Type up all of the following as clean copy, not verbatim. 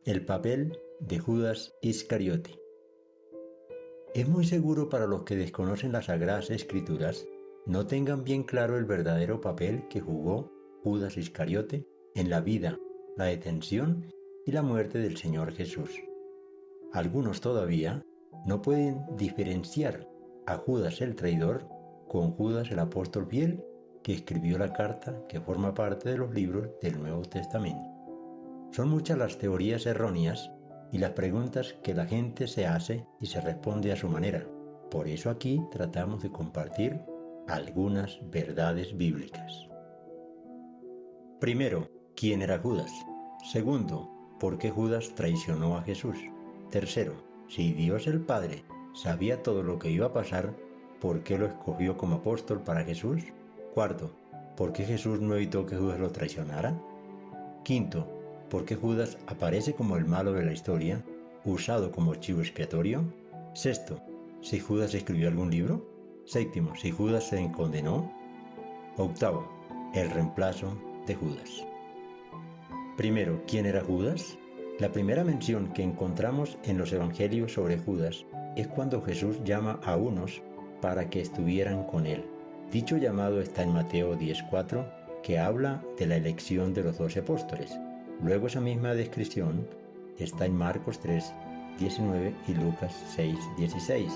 El papel de Judas Iscariote. Es muy seguro para los que desconocen las Sagradas Escrituras no tengan bien claro el verdadero papel que jugó Judas Iscariote en la vida, la detención y la muerte del Señor Jesús. Algunos todavía no pueden diferenciar a Judas el traidor con Judas el apóstol fiel que escribió la carta que forma parte de los libros del Nuevo Testamento. Son muchas las teorías erróneas y las preguntas que la gente se hace y se responde a su manera. Por eso aquí tratamos de compartir algunas verdades bíblicas. Primero, ¿quién era Judas? Segundo, ¿por qué Judas traicionó a Jesús? Tercero, si Dios el Padre sabía todo lo que iba a pasar, ¿por qué lo escogió como apóstol para Jesús? Cuarto, ¿por qué Jesús no evitó que Judas lo traicionara? Quinto, ¿por qué Judas aparece como el malo de la historia, usado como chivo expiatorio? Sexto, ¿si Judas escribió algún libro? Séptimo, ¿si Judas se condenó? Octavo, el reemplazo de Judas. Primero, ¿quién era Judas? La primera mención que encontramos en los evangelios sobre Judas es cuando Jesús llama a unos para que estuvieran con él. Dicho llamado está en Mateo 10:4, que habla de la elección de los 12 apóstoles. Luego esa misma descripción está en Marcos 3:19 y Lucas 6:16.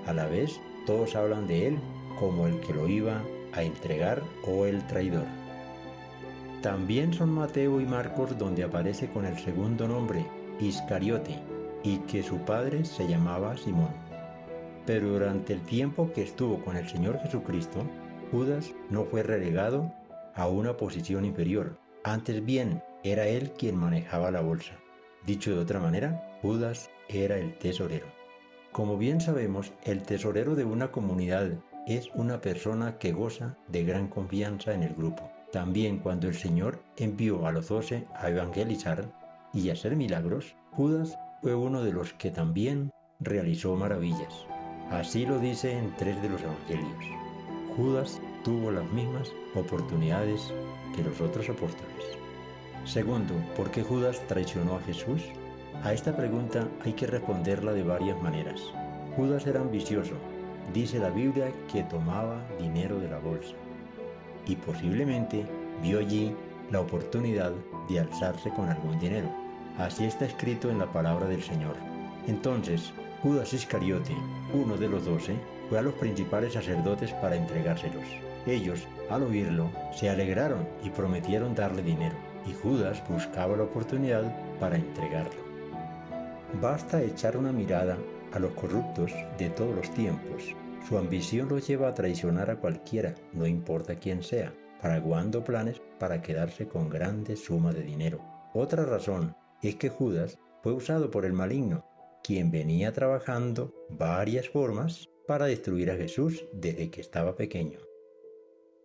A la vez, todos hablan de él como el que lo iba a entregar o el traidor. También son Mateo y Marcos donde aparece con el segundo nombre, Iscariote, y que su padre se llamaba Simón. Pero durante el tiempo que estuvo con el Señor Jesucristo, Judas no fue relegado a una posición inferior. Antes bien, era él quien manejaba la bolsa. Dicho de otra manera, Judas era el tesorero. Como bien sabemos, el tesorero de una comunidad es una persona que goza de gran confianza en el grupo. También cuando el Señor envió a los 12 a evangelizar y a hacer milagros, Judas fue uno de los que también realizó maravillas. Así lo dice en 3 de los evangelios. Judas tuvo las mismas oportunidades que los otros apóstoles. Segundo, ¿por qué Judas traicionó a Jesús? A esta pregunta hay que responderla de varias maneras. Judas era ambicioso. Dice la Biblia que tomaba dinero de la bolsa y posiblemente vio allí la oportunidad de alzarse con algún dinero. Así está escrito en la palabra del Señor. Entonces, Judas Iscariote, uno de los 12, fue a los principales sacerdotes para entregárselos. Ellos, al oírlo, se alegraron y prometieron darle dinero, y Judas buscaba la oportunidad para entregarlo. Basta echar una mirada a los corruptos de todos los tiempos. Su ambición los lleva a traicionar a cualquiera, no importa quién sea, fraguando planes para quedarse con grandes sumas de dinero. Otra razón es que Judas fue usado por el maligno, quien venía trabajando varias formas para destruir a Jesús desde que estaba pequeño.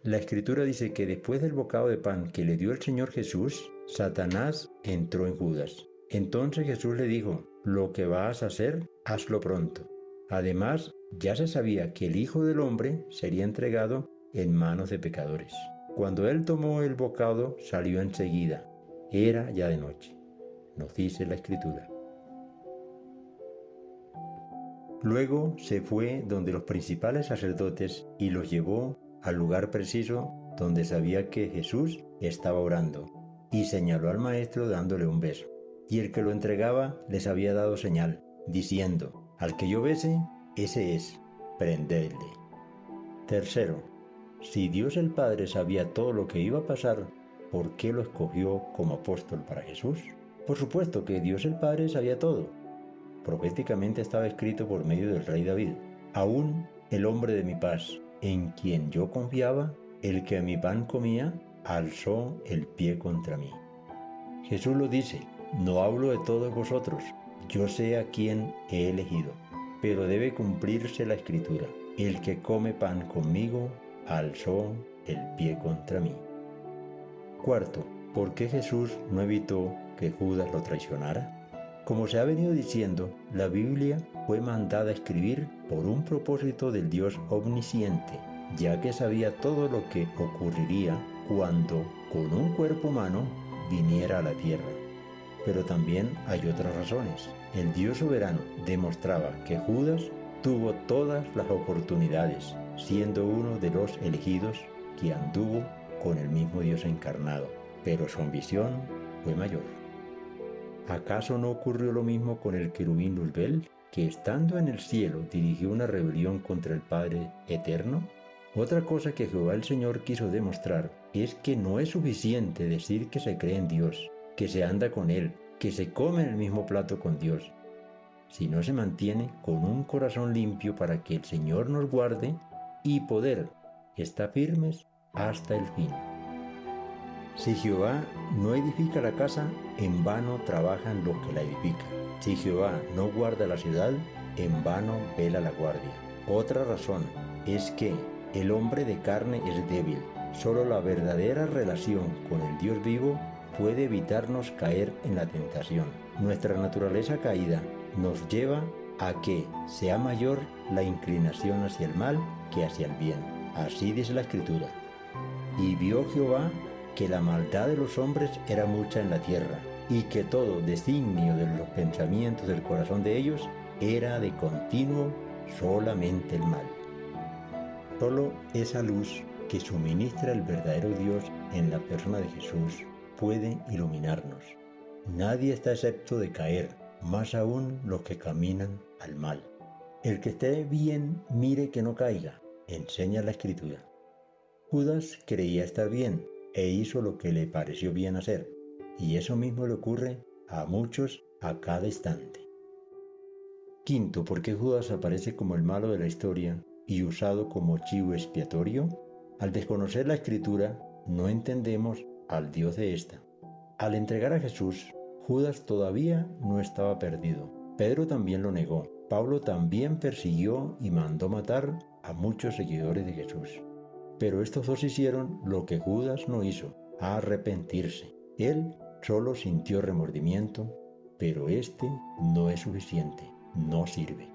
La Escritura dice que después del bocado de pan que le dio el Señor Jesús, Satanás entró en Judas. Entonces Jesús le dijo: lo que vas a hacer, hazlo pronto. Además, ya se sabía que el Hijo del Hombre sería entregado en manos de pecadores. Cuando él tomó el bocado, salió enseguida. Era ya de noche, nos dice la Escritura. Luego se fue donde los principales sacerdotes y los llevó al lugar preciso donde sabía que Jesús estaba orando, y señaló al maestro dándole un beso. Y el que lo entregaba les había dado señal, diciendo: al que yo bese, ese es, prendedle. Tercero, si Dios el Padre sabía todo lo que iba a pasar, ¿por qué lo escogió como apóstol para Jesús? Por supuesto que Dios el Padre sabía todo. Proféticamente estaba escrito por medio del rey David: aún el hombre de mi paz, en quien yo confiaba, el que mi pan comía, alzó el pie contra mí. Jesús lo dice: no hablo de todos vosotros, yo sé a quién he elegido, pero debe cumplirse la Escritura: el que come pan conmigo, alzó el pie contra mí. Cuarto, ¿por qué Jesús no evitó que Judas lo traicionara? Como se ha venido diciendo, la Biblia fue mandada a escribir por un propósito del Dios omnisciente, ya que sabía todo lo que ocurriría cuando, con un cuerpo humano, viniera a la tierra. pero también hay otras razones. El Dios soberano demostraba que Judas tuvo todas las oportunidades, siendo uno de los elegidos que anduvo con el mismo Dios encarnado, pero su ambición fue mayor. ¿Acaso no ocurrió lo mismo con el querubín Luzbel, que estando en el cielo dirigió una rebelión contra el Padre Eterno? Otra cosa que Jehová el Señor quiso demostrar es que no es suficiente decir que se cree en Dios, que se anda con Él, que se come en el mismo plato con Dios, si no se mantiene con un corazón limpio para que el Señor nos guarde y poder estar firmes hasta el fin. Si Jehová no edifica la casa, en vano trabajan los que la edifican. Si Jehová no guarda la ciudad, en vano vela la guardia. Otra razón es que el hombre de carne es débil. Solo la verdadera relación con el Dios vivo puede evitarnos caer en la tentación. Nuestra naturaleza caída nos lleva a que sea mayor la inclinación hacia el mal que hacia el bien. Así dice la Escritura. Y vio Jehová que la maldad de los hombres era mucha en la tierra, y que todo designio de los pensamientos del corazón de ellos era de continuo solamente el mal. Solo esa luz que suministra el verdadero Dios en la persona de Jesús puede iluminarnos. Nadie está excepto de caer, más aún los que caminan al mal. El que esté bien, mire que no caiga, enseña la Escritura. Judas creía estar bien e hizo lo que le pareció bien hacer, y eso mismo le ocurre a muchos a cada instante. Quinto, ¿por qué Judas aparece como el malo de la historia y usado como chivo expiatorio? Al desconocer la Escritura, no entendemos al Dios de esta. Al entregar a Jesús, Judas todavía no estaba perdido. Pedro también lo negó. Pablo también persiguió y mandó matar a muchos seguidores de Jesús. Pero estos dos hicieron lo que Judas no hizo, arrepentirse. Él solo sintió remordimiento, pero este no es suficiente, no sirve.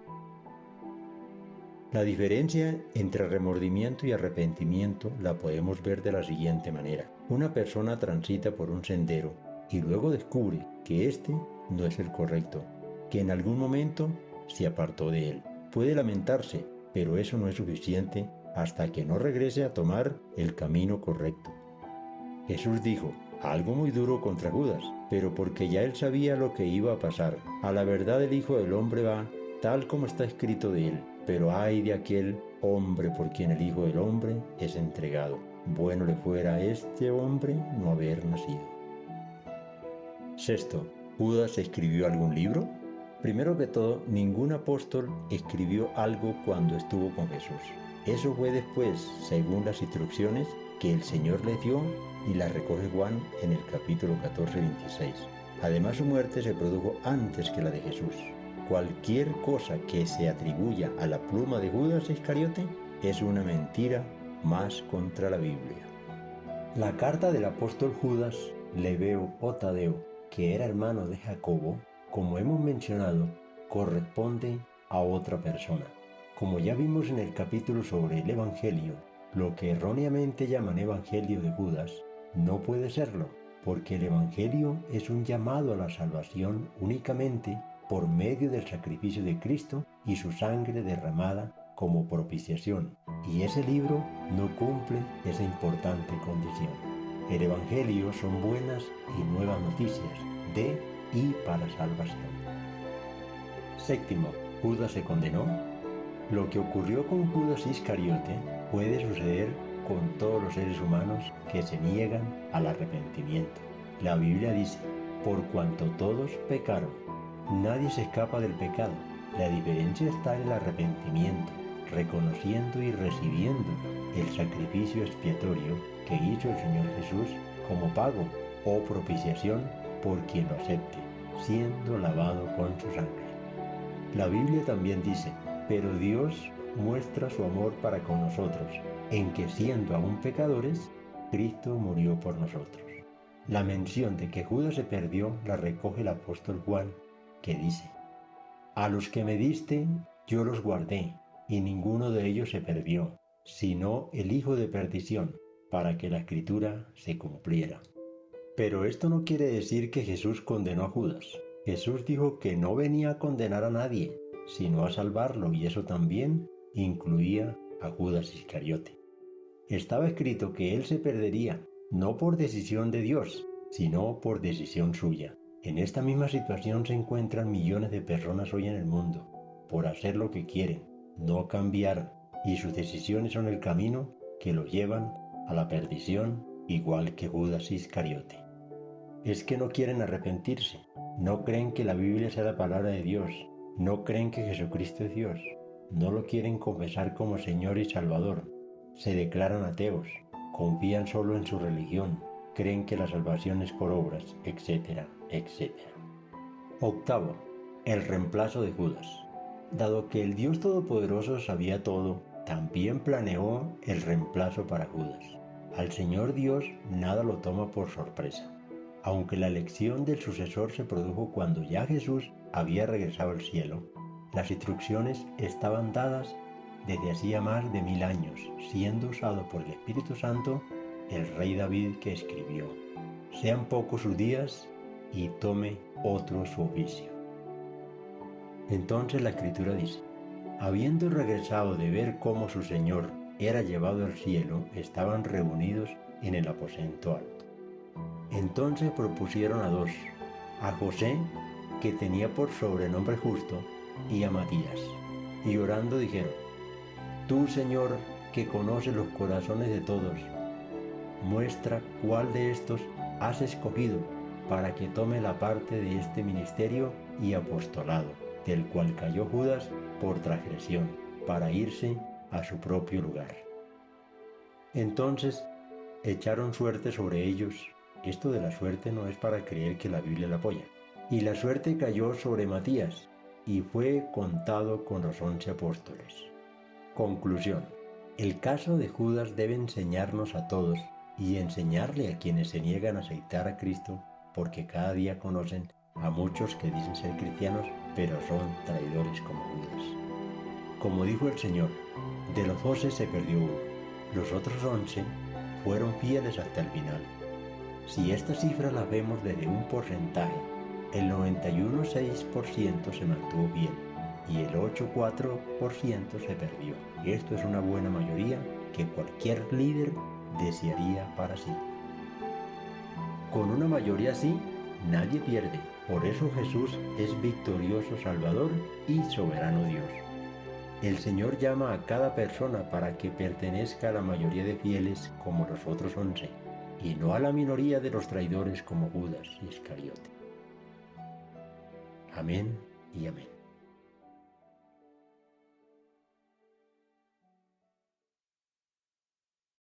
La diferencia entre remordimiento y arrepentimiento la podemos ver de la siguiente manera. Una persona transita por un sendero y luego descubre que este no es el correcto, que en algún momento se apartó de él. Puede lamentarse, pero eso no es suficiente hasta que no regrese a tomar el camino correcto. Jesús dijo algo muy duro contra Judas, pero porque ya él sabía lo que iba a pasar. A la verdad el Hijo del Hombre va tal como está escrito de él, pero ay de aquel hombre por quien el Hijo del Hombre es entregado. Bueno le fuera a este hombre no haber nacido. Sexto, ¿Judas escribió algún libro? Primero que todo, ningún apóstol escribió algo cuando estuvo con Jesús. Eso fue después, según las instrucciones que el Señor le dio y las recoge Juan en el capítulo 14-26. Además, su muerte se produjo antes que la de Jesús. Cualquier cosa que se atribuya a la pluma de Judas Iscariote es una mentira más contra la Biblia. La carta del apóstol Judas Lebeo o Tadeo, que era hermano de Jacobo, como hemos mencionado, corresponde a otra persona. Como ya vimos en el capítulo sobre el Evangelio, lo que erróneamente llaman Evangelio de Judas no puede serlo, porque el Evangelio es un llamado a la salvación únicamente por medio del sacrificio de Cristo y su sangre derramada como propiciación, y ese libro no cumple esa importante condición. El Evangelio son buenas y nuevas noticias de y para salvación. Séptimo, ¿Judas se condenó? Lo que ocurrió con Judas Iscariote puede suceder con todos los seres humanos que se niegan al arrepentimiento. La Biblia dice, por cuanto todos pecaron, nadie se escapa del pecado. La diferencia está en el arrepentimiento, reconociendo y recibiendo el sacrificio expiatorio que hizo el Señor Jesús como pago o propiciación por quien lo acepte, siendo lavado con su sangre. La Biblia también dice, pero Dios muestra su amor para con nosotros, en que siendo aún pecadores, Cristo murió por nosotros. La mención de que Judas se perdió la recoge el apóstol Juan, que dice, a los que me diste, yo los guardé, y ninguno de ellos se perdió, sino el hijo de perdición, para que la escritura se cumpliera. Pero esto no quiere decir que Jesús condenó a Judas. Jesús dijo que no venía a condenar a nadie, sino a salvarlo, y eso también incluía a Judas Iscariote. Estaba escrito que él se perdería, no por decisión de Dios, sino por decisión suya. En esta misma situación se encuentran millones de personas hoy en el mundo, por hacer lo que quieren, no cambiar, y sus decisiones son el camino que los llevan a la perdición, igual que Judas Iscariote. Es que no quieren arrepentirse, no creen que la Biblia sea la palabra de Dios, no creen que Jesucristo es Dios, no lo quieren confesar como Señor y Salvador, se declaran ateos, confían solo en su religión, creen que la salvación es por obras, etcétera, etcétera. Octavo, el reemplazo de Judas. Dado que el Dios Todopoderoso sabía todo, también planeó el reemplazo para Judas. Al Señor Dios nada lo toma por sorpresa. Aunque la elección del sucesor se produjo cuando ya Jesús había regresado al cielo, las instrucciones estaban dadas desde hacía más de 1000 años, siendo usado por el Espíritu Santo el rey David, que escribió: sean pocos sus días y tome otro su oficio. Entonces la Escritura dice: habiendo regresado de ver cómo su Señor era llevado al cielo, estaban reunidos en el aposento alto. Entonces propusieron a dos, a José, que tenía por sobrenombre Justo, y a Matías, y orando dijeron: tú, Señor, que conoces los corazones de todos, muestra cuál de estos has escogido para que tome la parte de este ministerio y apostolado, del cual cayó Judas por transgresión, para irse a su propio lugar. Entonces echaron suerte sobre ellos. Esto de la suerte no es para creer que la Biblia la apoya. Y la suerte cayó sobre Matías, y fue contado con los 11 apóstoles. Conclusión. El caso de Judas debe enseñarnos a todos y enseñarle a quienes se niegan a aceptar a Cristo, porque cada día conocen a muchos que dicen ser cristianos, pero son traidores como Judas. Como dijo el Señor, de los 12 se perdió uno, los otros 11 fueron fieles hasta el final. Si esta cifra la vemos desde un porcentaje, el 91,6% se mantuvo bien y el 8,4% se perdió. Esto es una buena mayoría que cualquier líder desearía para sí. Con una mayoría así, nadie pierde. Por eso Jesús es victorioso Salvador y soberano Dios. El Señor llama a cada persona para que pertenezca a la mayoría de fieles como los otros 11, y no a la minoría de los traidores como Judas Iscariote. Amén y amén.